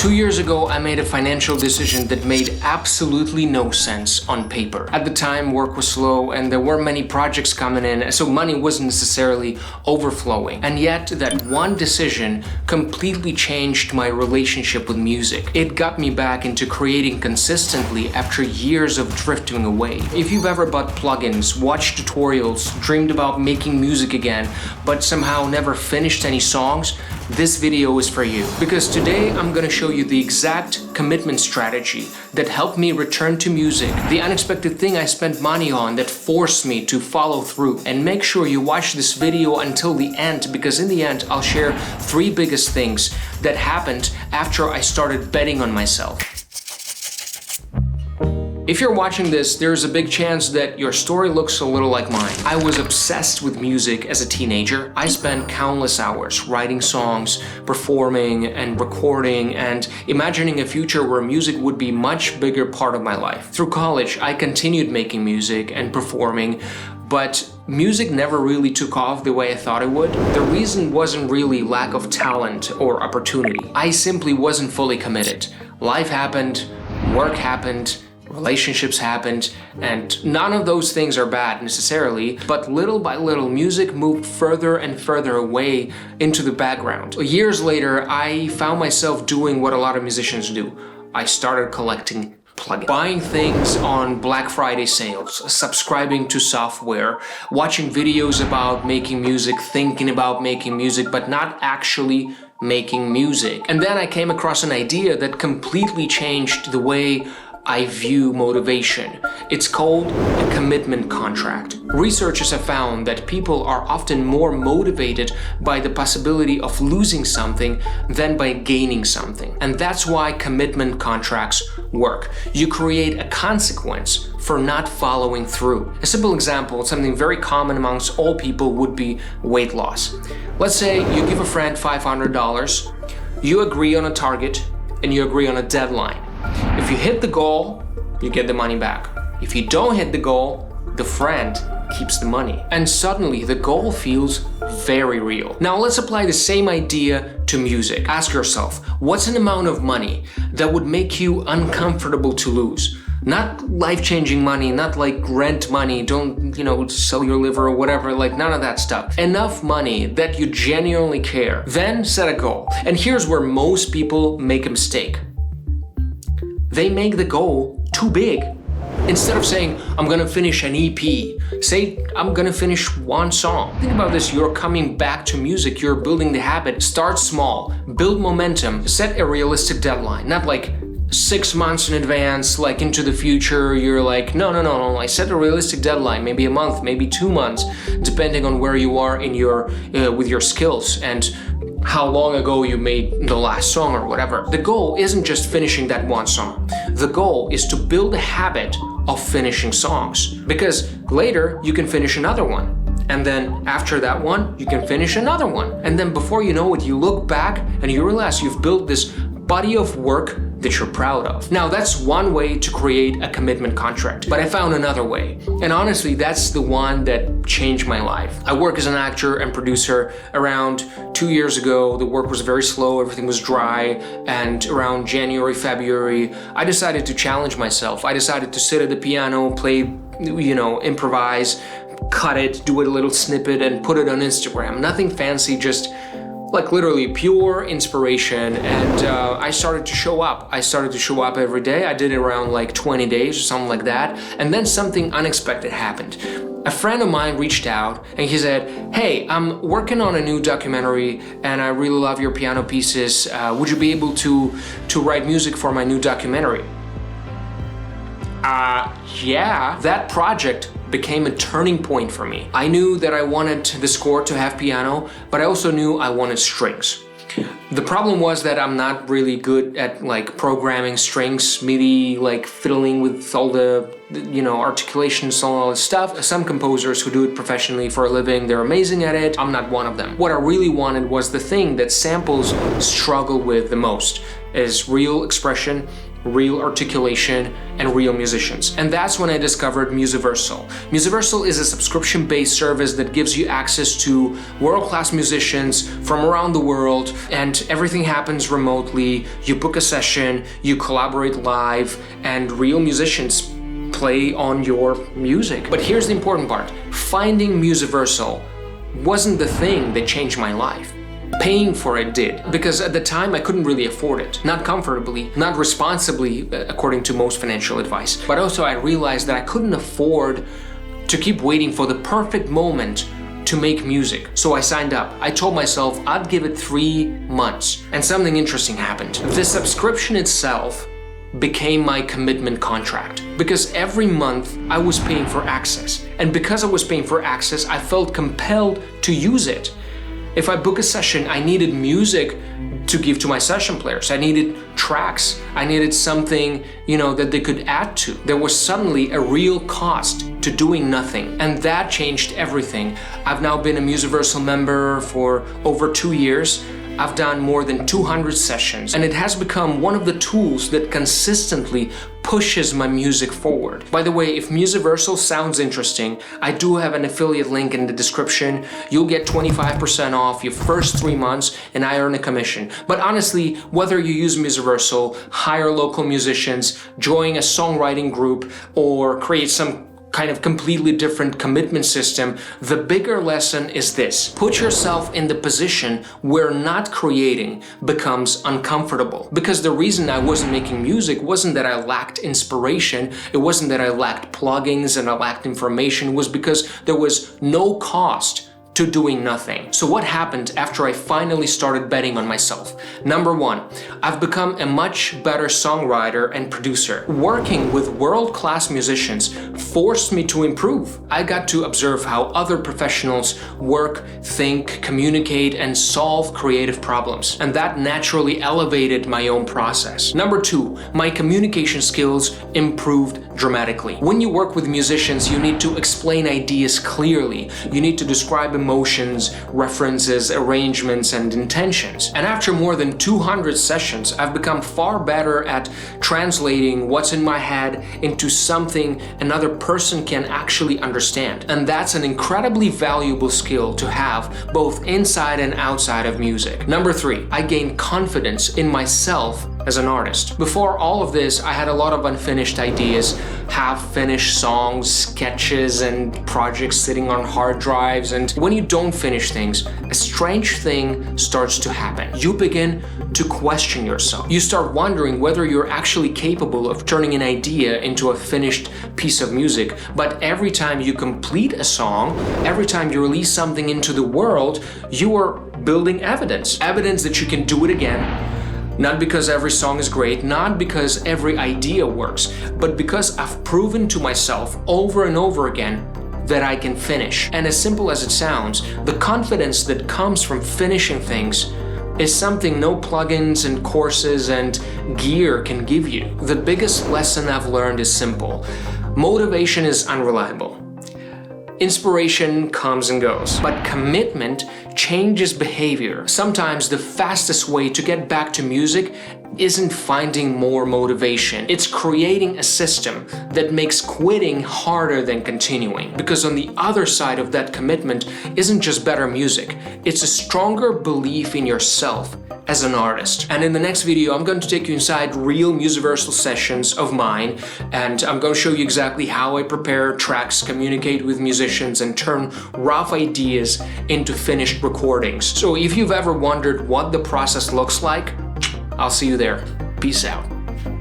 2 years ago, I made a financial decision that made absolutely no sense on paper. At the time, work was slow and there weren't many projects coming in, so money wasn't necessarily overflowing. And yet, that one decision completely changed my relationship with music. It got me back into creating consistently after years of drifting away. If you've ever bought plugins, watched tutorials, dreamed about making music again, but somehow never finished any songs, this video is for you. Because today I'm gonna show you the exact commitment strategy that helped me return to music, the unexpected thing I spent money on that forced me to follow through. And make sure you watch this video until the end, because in the end I'll share 3 biggest things that happened after I started betting on myself. If you're watching this, there's a big chance that your story looks a little like mine. I was obsessed with music as a teenager. I spent countless hours writing songs, performing and recording, and imagining a future where music would be a much bigger part of my life. Through college, I continued making music and performing, but music never really took off the way I thought it would. The reason wasn't really lack of talent or opportunity. I simply wasn't fully committed. Life happened, work happened, relationships happened, and none of those things are bad necessarily, but little by little music moved further and further away into the background. Years later, I found myself doing what a lot of musicians do. I started collecting plugins, buying things on Black Friday sales, subscribing to software, watching videos about making music, thinking about making music, but not actually making music. And then I came across an idea that completely changed the way I view motivation. It's called a commitment contract. Researchers have found that people are often more motivated by the possibility of losing something than by gaining something. And that's why commitment contracts work. You create a consequence for not following through. A simple example, something very common amongst all people, would be weight loss. Let's say you give a friend $500, you agree on a target, and you agree on a deadline. If you hit the goal, you get the money back. If you don't hit the goal, the friend keeps the money. And suddenly the goal feels very real. Now let's apply the same idea to music. Ask yourself, what's an amount of money that would make you uncomfortable to lose? Not life-changing money, not like rent money, don't, sell your liver or whatever, like none of that stuff. Enough money that you genuinely care. Then set a goal. And here's where most people make a mistake. They make the goal too big. Instead of saying, I'm gonna finish an EP, say, I'm gonna finish one song. Think about this, you're coming back to music, you're building the habit. Start small, build momentum, set a realistic deadline, not like 6 months in advance, like into the future. You're like, no. I set a realistic deadline, maybe a month, maybe 2 months, depending on where you are in your with your skills and how long ago you made the last song or whatever. The goal isn't just finishing that one song. The goal is to build a habit of finishing songs, because later you can finish another one. And then after that one, you can finish another one. And then before you know it, you look back and you realize you've built this body of work that you're proud of. Now that's one way to create a commitment contract, but I found another way. And honestly, that's the one that changed my life. I work as an actor and producer. Around 2 years ago, the work was very slow, everything was dry, and around January, February, I decided to challenge myself. I decided to sit at the piano, play, improvise, cut it, do a little snippet, and put it on Instagram. Nothing fancy, just like literally pure inspiration. And I started to show up. I started to show up every day. I did it around like 20 days or something like that. And then something unexpected happened. A friend of mine reached out and he said, hey, I'm working on a new documentary and I really love your piano pieces. Would you be able to write music for my new documentary? Yeah. That project became a turning point for me. I knew that I wanted the score to have piano, but I also knew I wanted strings. The problem was that I'm not really good at like programming strings, MIDI, like fiddling with all the articulations and all this stuff. Some composers who do it professionally for a living, they're amazing at it. I'm not one of them. What I really wanted was the thing that samples struggle with the most, is real expression, real articulation, and real musicians. And that's when I discovered Musiversal. Musiversal is a subscription-based service that gives you access to world-class musicians from around the world, and everything happens remotely. You book a session, you collaborate live, and real musicians play on your music. But here's the important part. Finding Musiversal wasn't the thing that changed my life. Paying for it did, because at the time I couldn't really afford it. Not comfortably, not responsibly, according to most financial advice. But also I realized that I couldn't afford to keep waiting for the perfect moment to make music. So I signed up. I told myself I'd give it 3 months. And something interesting happened. The subscription itself became my commitment contract, because every month I was paying for access. And because I was paying for access, I felt compelled to use it. If I book a session, I needed music to give to my session players. I needed tracks. I needed something, that they could add to. There was suddenly a real cost to doing nothing. And that changed everything. I've now been a Musiversal member for over 2 years. I've done more than 200 sessions, and it has become one of the tools that consistently pushes my music forward. By the way, if Musiversal sounds interesting, I do have an affiliate link in the description. You'll get 25% off your first 3 months, and I earn a commission. But honestly, whether you use Musiversal, hire local musicians, join a songwriting group, or create some kind of completely different commitment system, the bigger lesson is this. Put yourself in the position where not creating becomes uncomfortable. Because the reason I wasn't making music wasn't that I lacked inspiration, it wasn't that I lacked plugins and I lacked information, it was because there was no cost to doing nothing. So what happened after I finally started betting on myself? Number one, I've become a much better songwriter and producer. Working with world-class musicians forced me to improve. I got to observe how other professionals work, think, communicate, and solve creative problems. And that naturally elevated my own process. Number two, my communication skills improved dramatically. When you work with musicians, you need to explain ideas clearly. You need to describe emotions, references, arrangements, and intentions. And after more than 200 sessions, I've become far better at translating what's in my head into something another person can actually understand. And that's an incredibly valuable skill to have both inside and outside of music. Number three, I gained confidence in myself as an artist. Before all of this, I had a lot of unfinished ideas, half-finished songs, sketches, and projects sitting on hard drives. And when you don't finish things, a strange thing starts to happen. You begin to question yourself. You start wondering whether you're actually capable of turning an idea into a finished piece of music. But every time you complete a song, every time you release something into the world, you are building evidence. Evidence that you can do it again. Not because every song is great, not because every idea works, but because I've proven to myself over and over again that I can finish. And as simple as it sounds, the confidence that comes from finishing things is something no plugins and courses and gear can give you. The biggest lesson I've learned is simple. Motivation is unreliable. Inspiration comes and goes, but commitment changes behavior. Sometimes the fastest way to get back to music isn't finding more motivation. It's creating a system that makes quitting harder than continuing. Because on the other side of that commitment isn't just better music, it's a stronger belief in yourself as an artist. And in the next video, I'm going to take you inside real Musiversal sessions of mine, and I'm going to show you exactly how I prepare tracks, communicate with musicians, and turn rough ideas into finished recordings. So if you've ever wondered what the process looks like, I'll see you there. Peace out.